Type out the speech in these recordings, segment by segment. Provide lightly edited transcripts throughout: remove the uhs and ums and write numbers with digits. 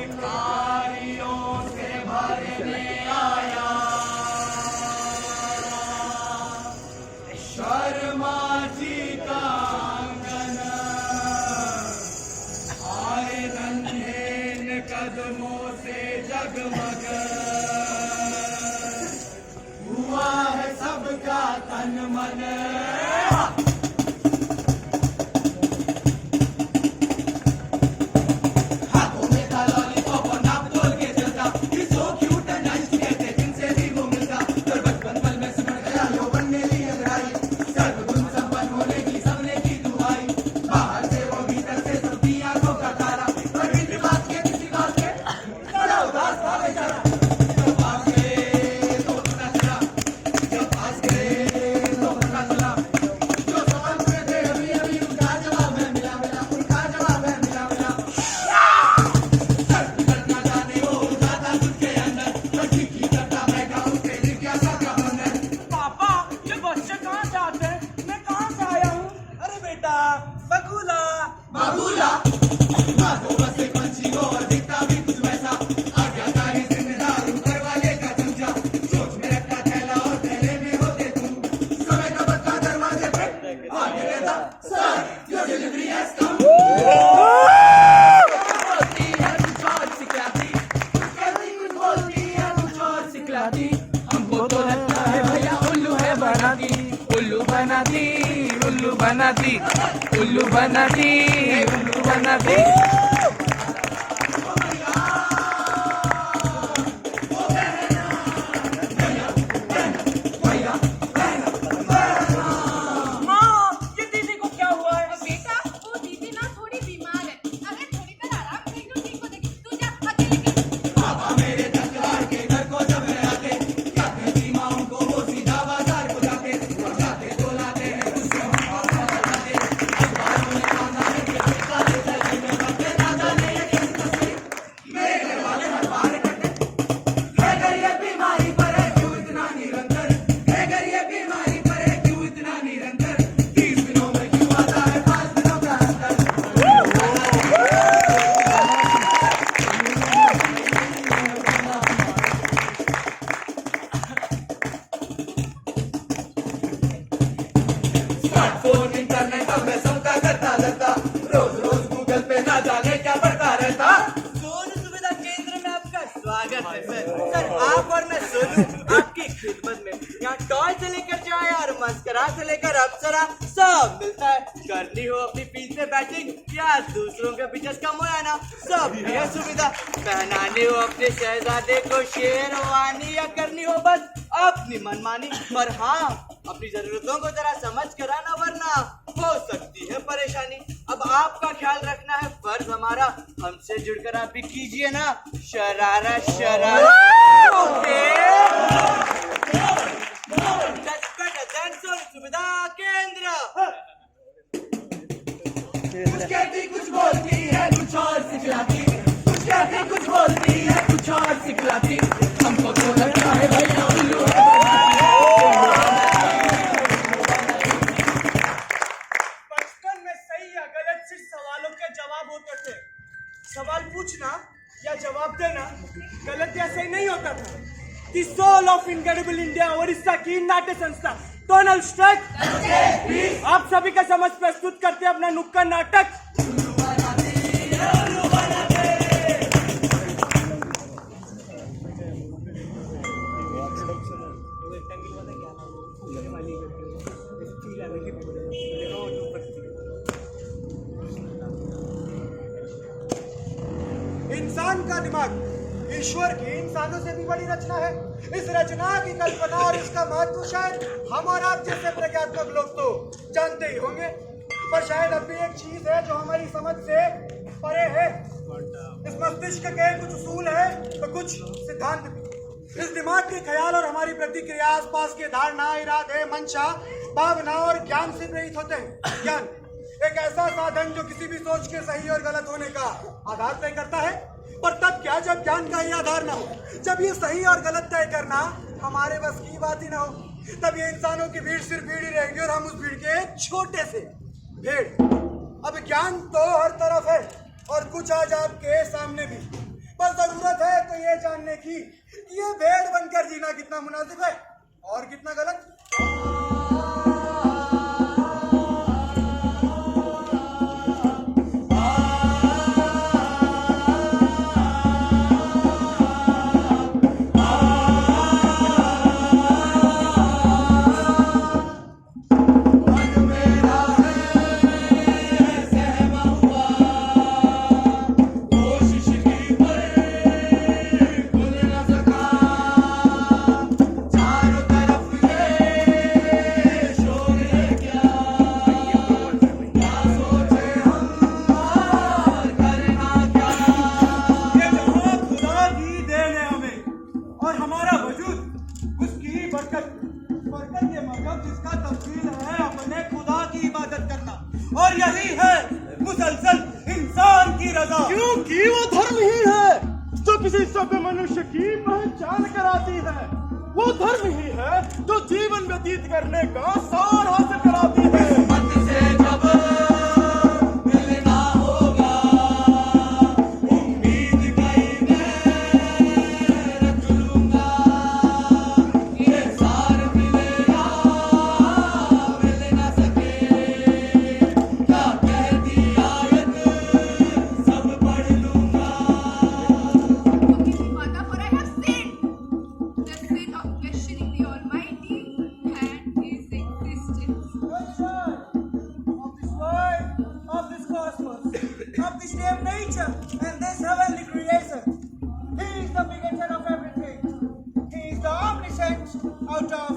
भिखारियों से भरने आया शर्मा जी का आंगन, आए नन्हे कदमों से जगमग, हुआ है सबका तन मन। हमको तो लगता है भैया उल्लू है बनाती, उल्लू बनाती, उल्लू बनाती, उल्लू बनाती, उल्लू बनाती। सर आप और मैं सोनू आपकी खिदमत में यहाँ टॉय से लेकर चाय और मस्करा से लेकर अप्सरा सब मिलता है। करनी हो अपनी फील्ड में बैटिंग या दूसरों के पिचेस का मुआयना सब है सुविधा। पहनाने हो अपने शहजादे को शेरवानी या करनी हो बस अपनी मनमानी, पर हाँ अपनी जरूरतों को जरा समझ कर आना वरना हो सकती है परेशानी। अब आपका ख्याल रखना है फर्ज हमारा, हमसे जुड़कर आप भी कीजिए ना शरारा शरारा। सुविधा केंद्र कुछ कहती कुछ बोलती है कुछ और सिखलाती, कुछ कहती कुछ बोलती है कुछ और सिखलाती, हमको तो लगता है भैया उल्लू है। बचपन में सही या गलत सिर्फ सवालों के जवाब होते थे। सवाल पूछना या जवाब देना गलत या सही नहीं होता था। The soul of incredible India Odisha की नाट्य संस्था डोनाल्ड स्ट्रक आप सभी का समझ प्रस्तुत करते अपना नुक्कड़ नाटक इंसान का दिमाग ईश्वर की इंसानों से भी बड़ी रचना है। इस रचना की कल्पना और इसका महत्व शायद हम और आप जैसे प्रज्ञात्मक लोग तो जानते ही होंगे, पर शायद अब भी एक चीज है जो हमारी समझ से परे है। इस मस्तिष्क के कुछ उसूल है तो कुछ सिद्धांत भी। इस दिमाग के ख्याल और हमारी प्रतिक्रिया आसपास के धारणा, इरादे, मंशा, भावना और ज्ञान से प्रेरित होते हैं। ज्ञान एक ऐसा साधन जो किसी भी सोच के सही और गलत होने का आधार तय करता है, पर तब क्या जब ज्ञान का ही आधार ना हो, जब ये सही और गलत तय करना हमारे बस की बात ही ना हो, तब ये इंसानों की भीड़ सिर्फ भीड़ ही रहेगी और हम उस भीड़ के छोटे से भेड़। अब ज्ञान तो हर तरफ है और कुछ आज आपके सामने भी। बस जरूरत है तो ये जानने की कि ये भेड़ बनकर जीना कितना मुनासिब है और कितना गलत। और यही है मुसलसल इंसान की रजा, क्योंकि वो धर्म ही है जो किसी सभ्य मनुष्य की पहचान कराती है। वो धर्म ही है जो जीवन व्यतीत करने का सार हासिल कराती है। मत से जब मिलना होगा उम्मीद कहीं मैं रख लूंगा, ये सार मिलेगा मिल ना सके। And this heavenly creation, He is the beginning of everything. He is the omniscient out of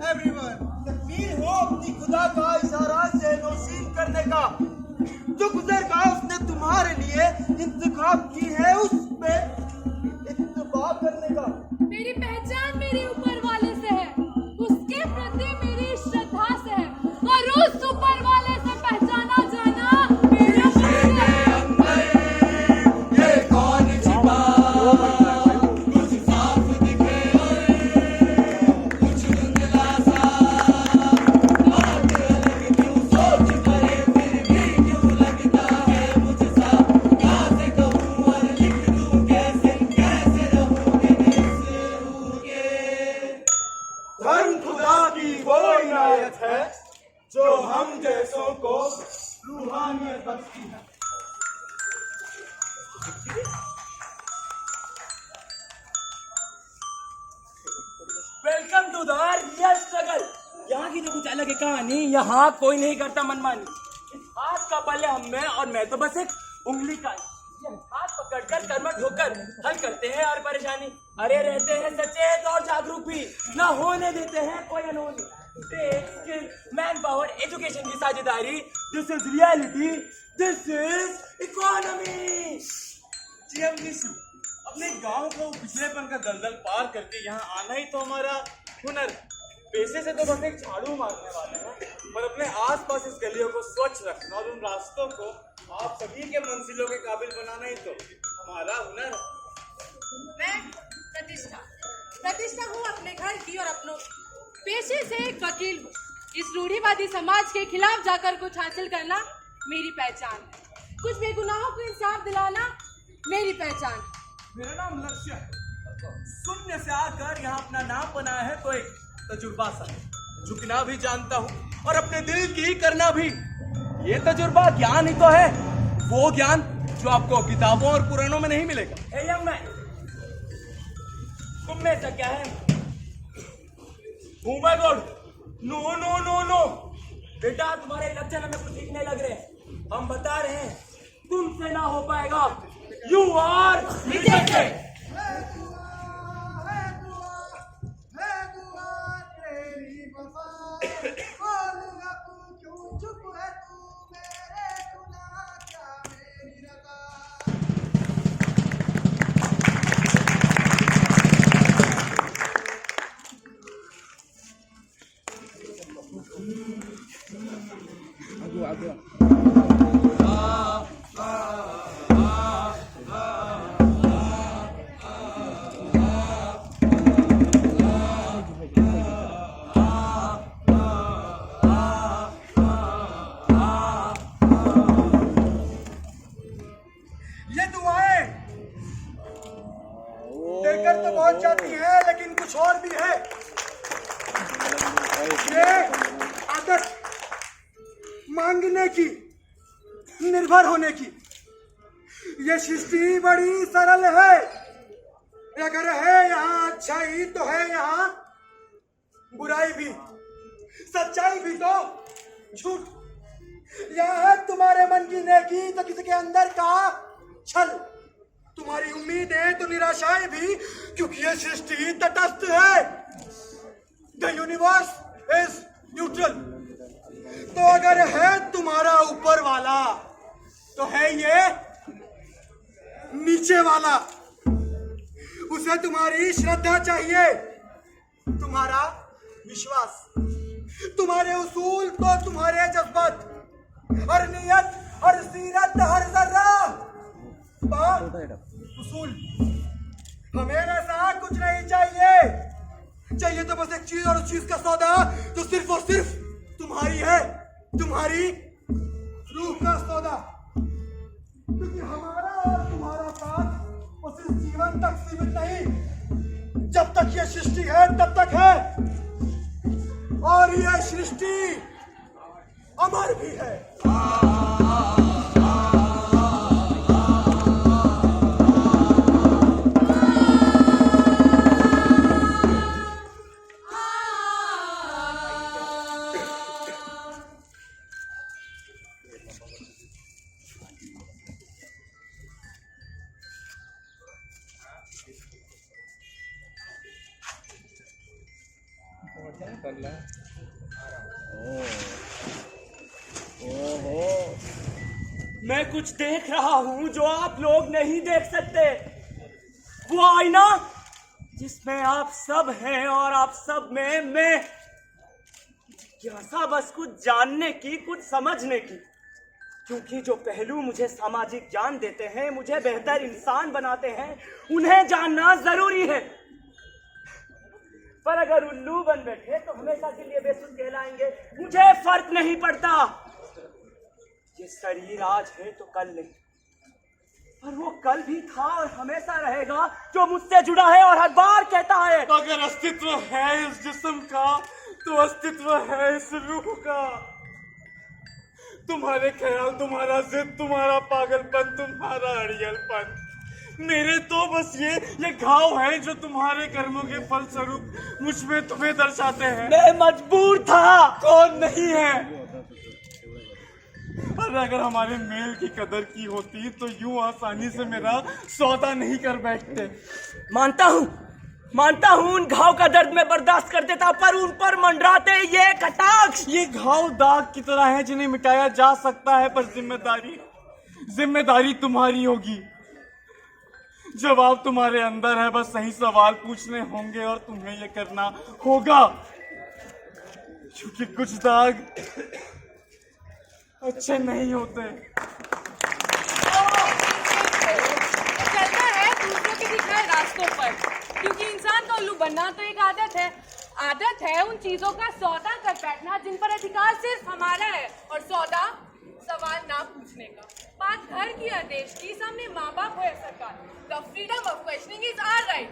everyone. तकदीर हो अपनी खुदा का इशारा से नौसीन करने का, जो गुजरगा उसने तुम्हारे लिए इंतखाब की है, उस पे इत्तबा करने का। मेरी पहचान मेरे ऊपर वाले से है, उसके प्रति मेरी श्रद्धा से है, और उस ऊपर वाले से पहचाना जाना मेरे जो हम जैसों को रूहानियत बख्शती है। Welcome to the real struggle. यहाँ की तो कुछ अलग है कहानी। यहाँ कोई नहीं करता मनमानी। इस हाथ का बल है हम में और मैं तो बस एक उंगली का। ये हाथ पकड़कर कर्मठ होकर हल करते हैं हर परेशानी। अरे रहते हैं सचेत और जागरूक भी, ना होने देते हैं कोई अनहोनी। मैन पावर एजुकेशन की साझेदारी, this is reality, this is economy. अपने गांव को पिछड़ेपन का दलदल पार करके यहाँ आना ही तो हमारा हुनर। पैसे से तो बस एक झाड़ू मारने वाले हैं, पर अपने आसपास इस गलियों को स्वच्छ रखना और उन रास्तों को आप सभी के मंजिलों के काबिल बनाना ही तो हमारा हुनर है। मैं प्रतिष्ठा हूँ अपने घर की और अपनों पेशे से एक वकील हूँ। इस रूढ़िवादी समाज के खिलाफ जाकर कुछ हासिल करना मेरी पहचान है। कुछ बेगुनाहों को इंसाफ दिलाना मेरी पहचान है। मेरा नाम लक्ष्य है। शून्य से आकर यहाँ अपना नाम बनाया है तो एक तजुर्बा सा है। झुकना भी जानता हूँ और अपने दिल की करना भी। ये तजुर्बा ज्ञान ही तो है, वो ज्ञान जो आपको किताबों और पुराणों में नहीं मिलेगा। हे यंग मैन, तुम में से क्या है? Oh my God! No no no no बेटा, तुम्हारे लक्षण हमें कुछ दिखने लग रहे हैं। हम बता रहे हैं तुमसे ना हो पाएगा। You are rejected. की, निर्भर होने की। ये सृष्टि बड़ी सरल है। अगर है यहाँ अच्छाई तो है यहाँ बुराई भी, सच्चाई भी तो झूठ। यह है तुम्हारे मन की नेकी तो किसी के अंदर का छल, तुम्हारी उम्मीदें तो निराशाएं भी, क्योंकि यह सृष्टि तटस्थ है। The universe is neutral. तो अगर है तुम्हारा ऊपर वाला तो है ये नीचे वाला। उसे तुम्हारी श्रद्धा चाहिए, तुम्हारा विश्वास, तुम्हारे उसूल तो तुम्हारे जज्बात, हर नियत, हर सीरत, हर जर्रा उसूल। हमें ऐसा कुछ नहीं चाहिए। चाहिए तो बस एक चीज, और उस चीज का सौदा जो सिर्फ और सिर्फ तुम्हारी है, तुम्हारी रूह का सौदा। क्योंकि हमारा और तुम्हारा साथ वो सिर्फ जीवन तक सीमित नहीं, जब तक ये सृष्टि है तब तक है, और यह सृष्टि अमर भी है। मैं कुछ देख रहा हूं जो आप लोग नहीं देख सकते। वो आईना जिसमें आप सब हैं और आप सब में मैं। जिज्ञासा बस कुछ जानने की, कुछ समझने की। क्योंकि जो पहलू मुझे सामाजिक ज्ञान देते हैं, मुझे बेहतर इंसान बनाते हैं, उन्हें जानना जरूरी है। पर अगर उल्लू बन बैठे तो हमेशा के लिए बेसुध कहलाएंगे। मुझे फर्क नहीं पड़ता। ये शरीर आज है तो कल नहीं, पर वो कल भी था और हमेशा रहेगा जो मुझसे जुड़ा है और हर बार कहता है। तो अगर अस्तित्व है इस जिस्म का तो अस्तित्व है इस रूह का। तुम्हारे ख्याल, तुम्हारा जिद, तुम्हारा पागलपन, तुम्हारा अड़ियलपन, मेरे तो बस ये घाव है जो तुम्हारे कर्मों के फलस्वरूप मुझ में तुम्हें दर्शाते हैं। मैं मजबूर था। कौन नहीं है? और अगर हमारे मेल की कदर की होती तो यूं आसानी से मेरा सौदा नहीं कर बैठते। मानता हूँ उन घाव का दर्द में बर्दाश्त कर देता, पर उन पर मंडराते ये कटाक्ष, ये घाव दाग की तरह है जिन्हें मिटाया जा सकता है, पर जिम्मेदारी तुम्हारी होगी। जवाब तुम्हारे अंदर है, बस सही सवाल पूछने होंगे और तुम्हें ये करना होगा। क्योंकि कुछ दाग अच्छे नहीं होते। चलता है दूसरों के दिखाए रास्तों पर, क्योंकि इंसान का उल्लू बनना तो एक आदत है उन चीजों का सौदा कर बैठना जिन पर अधिकार सिर्फ हमारा है, और सौदा सवाल ना पूछने का। बात घर की आदेश की, सामने माँ बाप है सरकार। The freedom of questioning is our right.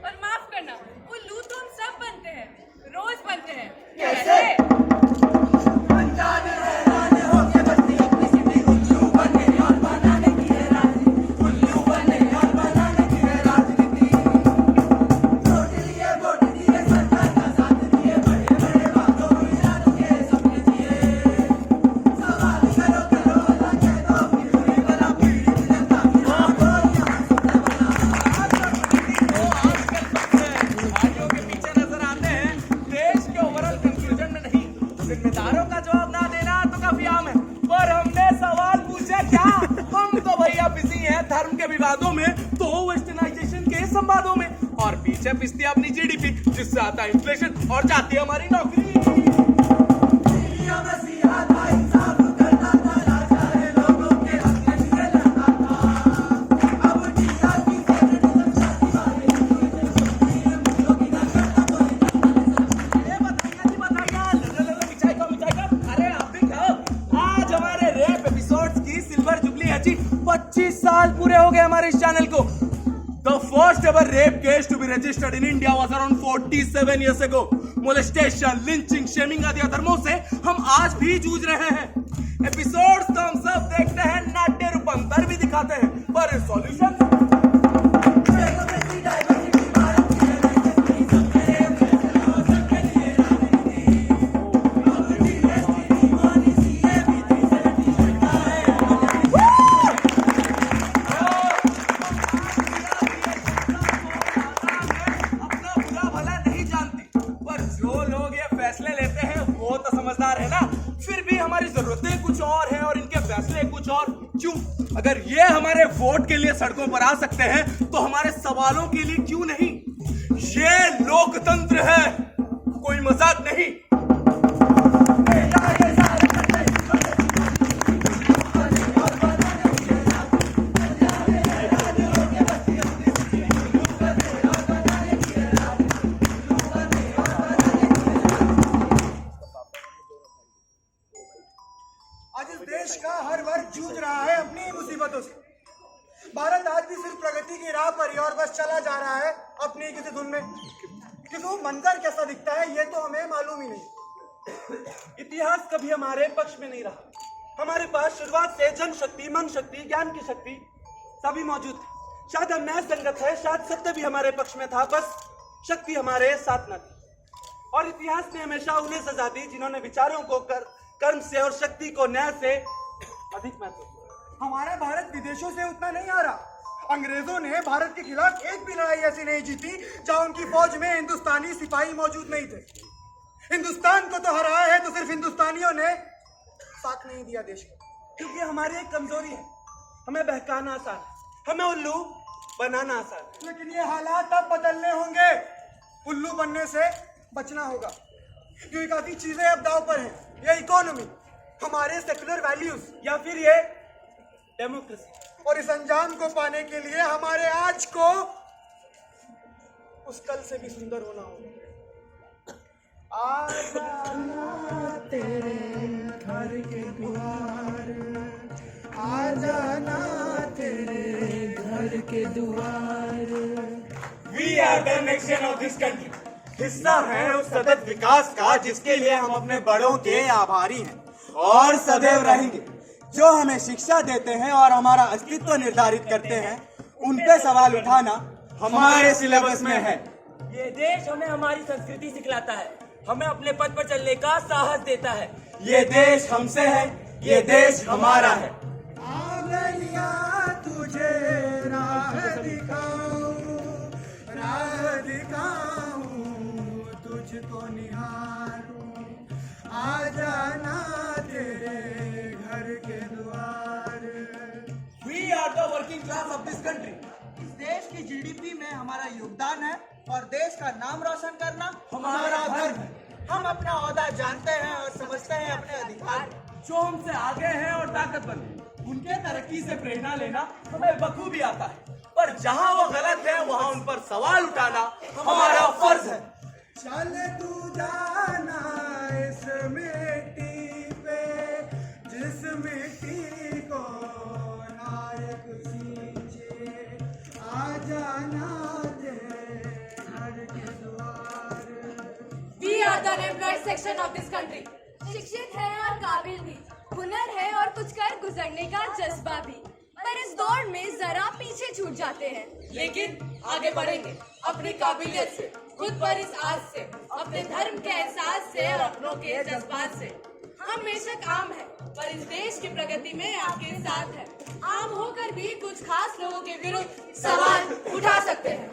और माफ करना, उल्लू तो हम सब बनते हैं, रोज बनते हैं। कैसे? धर्म के विवादों में तो वेस्टर्नाइजेशन के संवादों में, और पीछे पिसती अपनी जीडीपी जिससे आता है इन्फ्लेशन और जाती है हमारी नौकरी। अरे आप भी खाओ। आज हमारे रेप एपिसोड्स की सिल्वर जुबली है जी। 25 साल पूरे हो गए हमारे इस चैनल को। The first ever rape case to be registered in India was around 47 years ago. Molestation, lynching, shaming आदि अधर्मों से हम आज भी जूझ रहे हैं। एपिसोड्स तो हम सब देखते हैं, नाट्य रूपांतर भी दिखाते हैं, पर सॉल्यूशन समझदार है ना, फिर भी हमारी जरूरतें कुछ और हैं और इनके फैसले कुछ और। क्यों? अगर ये हमारे वोट के लिए सड़कों पर आ सकते हैं तो हमारे सवालों के लिए क्यों नहीं? ये लोकतंत्र है, कोई मजाक नहीं। आज इस देश का हर वर्ग जूझ रहा है अपनी मुसीबतों से। भारत आज भी सिर्फ प्रगति की राह पर ही और बस चला जा रहा है अपनी किसी धुन में। किसी को मंजर कैसा दिखता है ये तो हमें मालूम ही नहीं। इतिहास कभी हमारे पक्ष में नहीं रहा। हमारे पास शुरुआत से जनशक्ति, मन शक्ति, ज्ञान की शक्ति सभी मौजूद थी। शायद हम न्याय संगत है, शायद सत्य भी हमारे पक्ष में था, बस शक्ति हमारे साथ न थी। और इतिहास ने हमेशा उन्हें सजा दी जिन्होंने विचारों को कर्म से और शक्ति को न्याय से अधिक महत्व। हमारा भारत विदेशों से उतना नहीं आ रहा। अंग्रेजों ने भारत के खिलाफ एक भी लड़ाई ऐसी नहीं जीती जहां उनकी फौज में हिंदुस्तानी सिपाही मौजूद नहीं थे। हिंदुस्तान को तो हराया है तो सिर्फ हिंदुस्तानियों ने साथ नहीं दिया देश को। क्योंकि हमारी एक कमजोरी है, हमें बहकाना आसान है, हमें उल्लू बनाना आसान है। लेकिन ये हालात अब बदलने होंगे। उल्लू बनने से बचना होगा क्योंकि काफी चीजें अब दांव पर हैं। ये इकोनॉमी, हमारे सेक्युलर वैल्यूज या फिर ये डेमोक्रेसी। और इस अंजाम को पाने के लिए हमारे आज को उस कल से भी सुंदर होना होगा। आ जाना तेरे घर के द्वार, आ जाना तेरे घर के द्वार। We are the next gen of this country. हिस्सा है उस सतत विकास का जिसके लिए हम अपने बड़ों के आभारी हैं और सदैव रहेंगे। जो हमें शिक्षा देते हैं और हमारा अस्तित्व निर्धारित करते हैं, उन पे सवाल उठाना हमारे सिलेबस में है। ये देश हमें हमारी संस्कृति सिखलाता है, हमें अपने पद पर चलने का साहस देता है। ये देश हमसे है, ये देश हमारा है। आ गइया तुझे राह दिखाऊं, राह दिखाऊं, तुझको निहारूं, आ जाना तेरे घर के द्वार। We are the working class of this country. इस देश की जीडीपी में हमारा योगदान है और देश का नाम रोशन करना हमारा धर्म है। हम अपना ओहदा जानते हैं और समझते हैं अपने अधिकार। जो हमसे आगे हैं और ताकतवर हैं, उनके तरक्की से प्रेरणा लेना हमें बखूबी आता है, पर जहां वो गलत है वहां उन पर सवाल उठाना हमारा फर्ज है। चल तू जाना इस मिट्टी पे जिस मिट्टी को नायक सींचे, आ जाना तेरे घर के द्वार। We are the unemployed section of this country. शिक्षित है और काबिल भी, हुनर है और कुछ कर गुजरने का जज्बा भी, पर इस दौड़ में जरा पीछे छूट जाते हैं। लेकिन आगे बढ़ेंगे अपनी काबिलियत से, खुद पर इस आस से, अपने धर्म के एहसास से और अपनों के जज्बात से। हम बेशक आम हैं, पर इस देश की प्रगति में आपके साथ है। आम होकर भी कुछ खास लोगों के विरुद्ध सवाल उठा सकते हैं।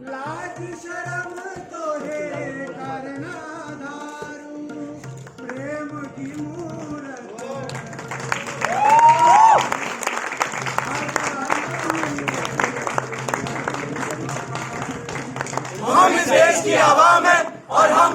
लाज शर्म तो है करना दारू, प्रेम की मूरत हम इस देश की आवाम है और हम